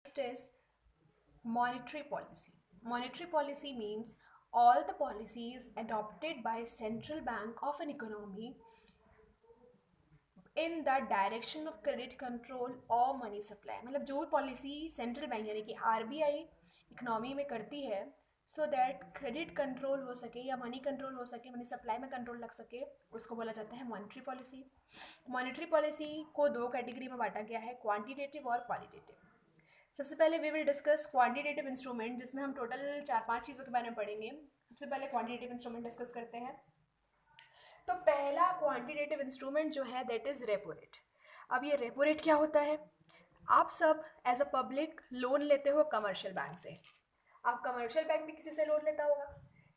Next is monetary policy. Monetary policy means all the policies adopted by central bank of an economy in the direction of credit control और money supply. मतलब जो भी policy central bank यानी कि RBI economy में करती है so that credit control हो सके या मनी कंट्रोल हो सके, मनी सप्लाई में कंट्रोल लग सके, उसको बोला जाता है मॉनेटरी पॉलिसी। मॉनेटरी पॉलिसी को दो कैटेगरी में बांटा गया है, क्वांटिटेटिव और क्वालिटेटिव। सबसे पहले we will discuss quantitative instrument, जिसमें हम टोटल 4-5 चीज़ों के बारे में पढ़ेंगे। सबसे पहले क्वांटिटेटिव इंस्ट्रूमेंट डिस्कस करते हैं। तो पहला क्वांटिटेटिव इंस्ट्रूमेंट जो है दैट इज रेपो रेट। अब ये रेपो रेट क्या होता है? आप सब एज अ पब्लिक लोन लेते हो कमर्शियल बैंक से। आप कमर्शियल बैंक भी किसी से लोन लेता होगा।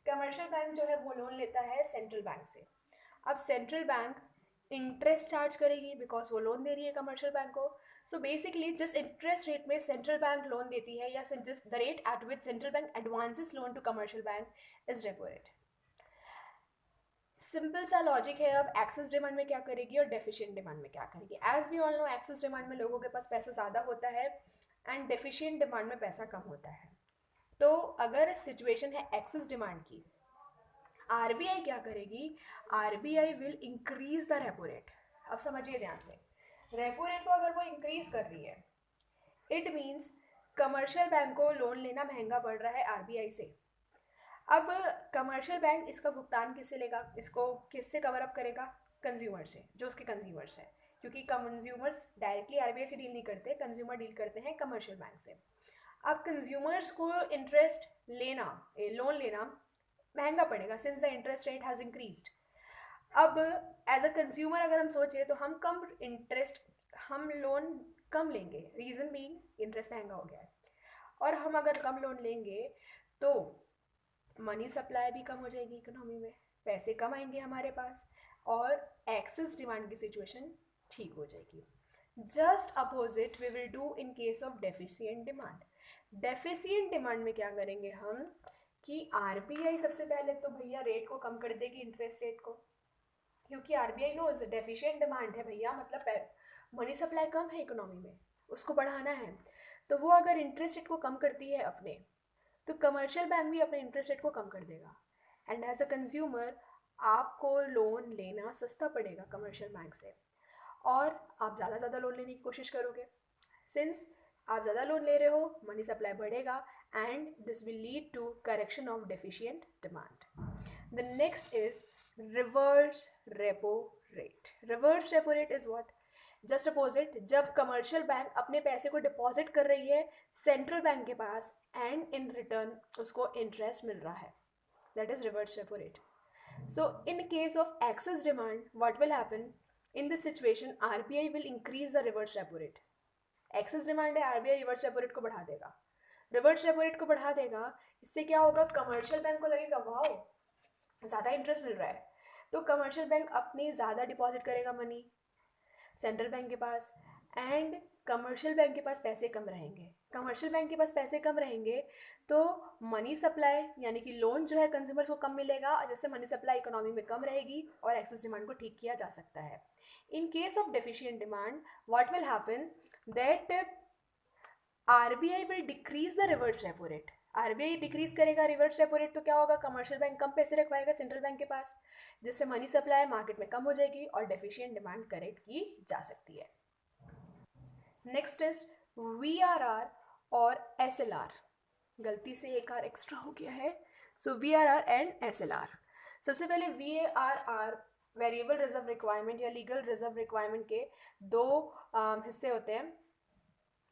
कमर्शियल बैंक जो है वो लोन लेता है सेंट्रल बैंक से। अब सेंट्रल बैंक इंटरेस्ट चार्ज करेगी बिकॉज वो लोन दे रही है कमर्शियल बैंक को। सो बेसिकली जिस इंटरेस्ट रेट में सेंट्रल बैंक लोन देती है या जिस the rate at which central bank advances loan to commercial bank is repo rate. Simple सा लॉजिक है। अब एक्सेस डिमांड में क्या करेगी और डेफिशिएंट डिमांड में क्या करेगी? As we all know, excess demand में लोगों के पास पैसा ज़्यादा होता है एंड डेफिशिएंट डिमांड में पैसा कम होता है। तो अगर सिचुएशन है एक्सेस डिमांड की, आरबीआई क्या करेगी? RBI will increase the repo rate. अब समझिए ध्यान से, रेपो रेट को अगर वो इंक्रीज कर रही है इट मीन्स कमर्शियल बैंक को लोन लेना महंगा पड़ रहा है आरबीआई से। अब कमर्शियल बैंक इसका भुगतान किससे लेगा? इसको किससे कवर अप करेगा? कंज्यूमर से, जो उसके कंज्यूमर्स हैं, क्योंकि कंज्यूमर्स डायरेक्टली आरबीआई से डील नहीं करते, कंज्यूमर डील करते हैं कमर्शियल बैंक से। अब कंज्यूमर्स को इंटरेस्ट लेना, लोन लेना महंगा पड़ेगा since the interest rate has increased. अब एज अ कंज्यूमर अगर हम सोचें तो हम कम इंटरेस्ट, हम लोन कम लेंगे, रीज़न बीइंग इंटरेस्ट महंगा हो गया है। और हम अगर कम लोन लेंगे तो मनी सप्लाई भी कम हो जाएगी इकोनॉमी में, पैसे कम आएंगे हमारे पास और एक्सेस डिमांड की सिचुएशन ठीक हो जाएगी। Just opposite we will do in case of deficient demand. Deficient demand में क्या करेंगे हम कि आरबीआई सबसे पहले तो भैया रेट को कम कर देगी, इंटरेस्ट रेट को, क्योंकि आरबीआई नो डेफिशिएंट डिमांड है भैया, मतलब मनी सप्लाई कम है इकोनॉमी में, उसको बढ़ाना है। तो वो अगर इंटरेस्ट रेट को कम करती है अपने, तो कमर्शियल बैंक भी अपने इंटरेस्ट रेट को कम कर देगा एंड एज अ कंज्यूमर आपको लोन लेना सस्ता पड़ेगा कमर्शियल बैंक से और आप ज़्यादा लोन लेने की कोशिश करोगे। सिंस आप ज़्यादा लोन ले रहे हो, मनी सप्लाई बढ़ेगा and this will lead to correction of deficient demand. The next is reverse repo rate. Reverse repo rate is what? Just opposite, जब कमर्शियल बैंक अपने पैसे को डिपॉजिट कर रही है सेंट्रल बैंक के पास एंड इन रिटर्न उसको इंटरेस्ट मिल रहा है, that is reverse repo rate. So in case of excess demand what will happen? In this situation RBI will increase the reverse repo rate. Excess demand है, RBI reverse repo rate को बढ़ा देगा। Reverse repo rate को बढ़ा देगा, इससे क्या होगा? कमर्शियल बैंक को लगेगा वाओ ज़्यादा इंटरेस्ट मिल रहा है, तो कमर्शियल बैंक अपनी ज़्यादा डिपॉजिट करेगा मनी सेंट्रल बैंक के पास एंड कमर्शियल बैंक के पास पैसे कम रहेंगे। कमर्शियल बैंक के पास पैसे कम रहेंगे तो मनी सप्लाई यानी कि लोन जो है कंज्यूमर्स को कम मिलेगा और जिससे मनी सप्लाई इकोनॉमी में कम रहेगी और एक्सेस डिमांड को ठीक किया जा सकता है। इन case of deficient demand what will happen that RBI will decrease the reverse repo rate. RBI decrease करेगा रिवर्स रेपो रेट तो क्या होगा? कमर्शियल बैंक कम पैसे रखवाएगा सेंट्रल बैंक के पास, जिससे मनी सप्लाई मार्केट में कम हो जाएगी और डेफिशिएंट डिमांड करेक्ट की जा सकती है। नेक्स्ट इज वीआरआर और एसएलआर। गलती से एक आर एक्स्ट्रा हो गया है, सो वीआरआर एंड एसएलआर। सबसे पहले वीआरआर वेरिएबल रिजर्व रिक्वायरमेंट या लीगल रिजर्व रिक्वायरमेंट के दो हिस्से होते हैं,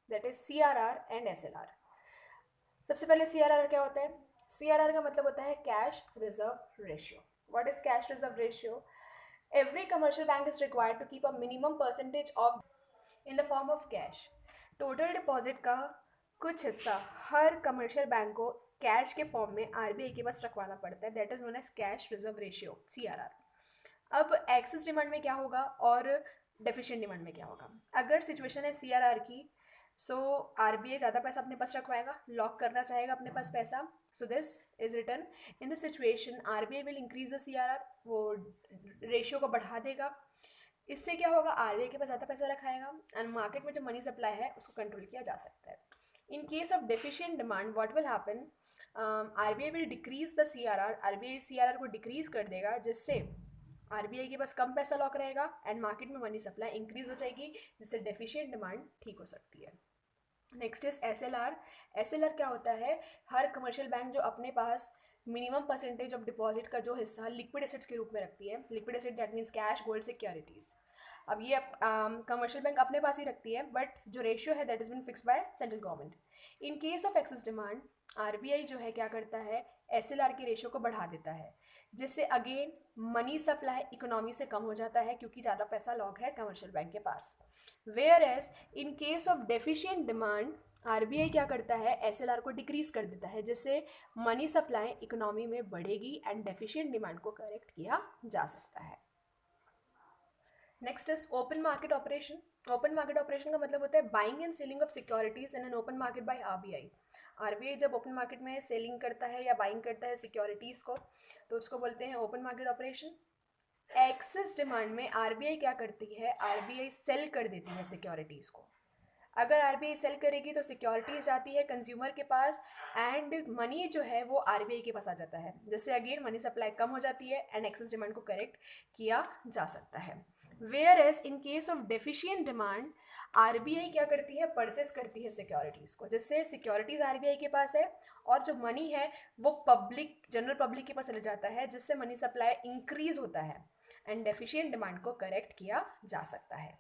that is CRR and SLR. सबसे पहले सीआरआर क्या होता है? सीआरआर का मतलब होता है cash reserve ratio. What is cash reserve ratio? Every commercial bank is required to keep a minimum percentage of in the form of cash. Total deposit का कुछ हिस्सा हर कमर्शियल बैंक को कैश के फॉर्म में आरबीआई के पास रखवाना पड़ता है, that is known as cash reserve ratio, CRR. अब एक्सेस डिमांड में क्या होगा और डेफिशिएंट डिमांड में क्या होगा? अगर सिचुएशन है सीआरआर की, सो आरबीआई ज़्यादा पैसा अपने पास रखवाएगा, लॉक करना चाहेगा अपने पास पैसा, so this is return in this situation RBI will increase the CRR, वो रेशियो को बढ़ा देगा। इससे क्या होगा? आरबीआई के पास ज़्यादा पैसा रखाएगा एंड मार्केट में जो मनी सप्लाई है उसको कंट्रोल किया जा सकता है। इन case of deficient demand what will happen, RBI will decrease the CRR, RBI CRR को डिक्रीज कर देगा, जिससे आरबीआई के पास कम पैसा लॉक रहेगा एंड मार्केट में मनी सप्लाई इंक्रीज हो जाएगी, जिससे डेफिशिएंट डिमांड ठीक हो सकती है। Next is SLR. एसएलआर क्या होता है, हर कमर्शियल बैंक जो अपने पास मिनिमम परसेंटेज ऑफ डिपॉजिट का जो हिस्सा लिक्विड एसेट्स के रूप में रखती है, liquid asset that means cash, gold, securities. अब ये कमर्शियल बैंक अपने पास ही रखती है, बट जो रेशियो है that is been fix by central government. In case of excess demand RBI जो है क्या करता है, एसएलआर के रेशियो को बढ़ा देता है, जिससे अगेन मनी सप्लाई इकोनॉमी से कम हो जाता है क्योंकि ज़्यादा पैसा लॉक है कमर्शियल बैंक के पास। Whereas in case of deficient demand RBI क्या करता है, एसएलआर को डिक्रीज कर देता है, जिससे मनी सप्लाई इकोनॉमी में बढ़ेगी एंड डेफिशिएंट डिमांड को करेक्ट किया जा सकता है। Next is open market operation. Open market operation का मतलब होता है buying and selling of securities in an open market by RBI. RBI जब ओपन मार्केट में सेलिंग करता है या बाइंग करता है सिक्योरिटीज़ को, तो उसको बोलते हैं open market operation. Access demand में आरबीआई क्या करती है, आरबीआई सेल कर देती है सिक्योरिटीज़ को। अगर आरबीआई सेल करेगी तो सिक्योरिटीज जाती है कंज्यूमर के पास एंड मनी जो है वो आरबीआई के पास आ जाता है, जिससे अगेन मनी सप्लाई कम हो जाती है एंड एक्सेस डिमांड को करेक्ट किया जा सकता है। Whereas in case of deficient demand RBI क्या करती है, परचेस करती है सिक्योरिटीज़ को, जिससे सिक्योरिटीज़ आरबीआई के पास है और जो मनी है वो पब्लिक, जनरल पब्लिक के पास चले जाता है, जिससे मनी सप्लाई इंक्रीज होता है एंड डेफिशिएंट डिमांड को करेक्ट किया जा सकता है।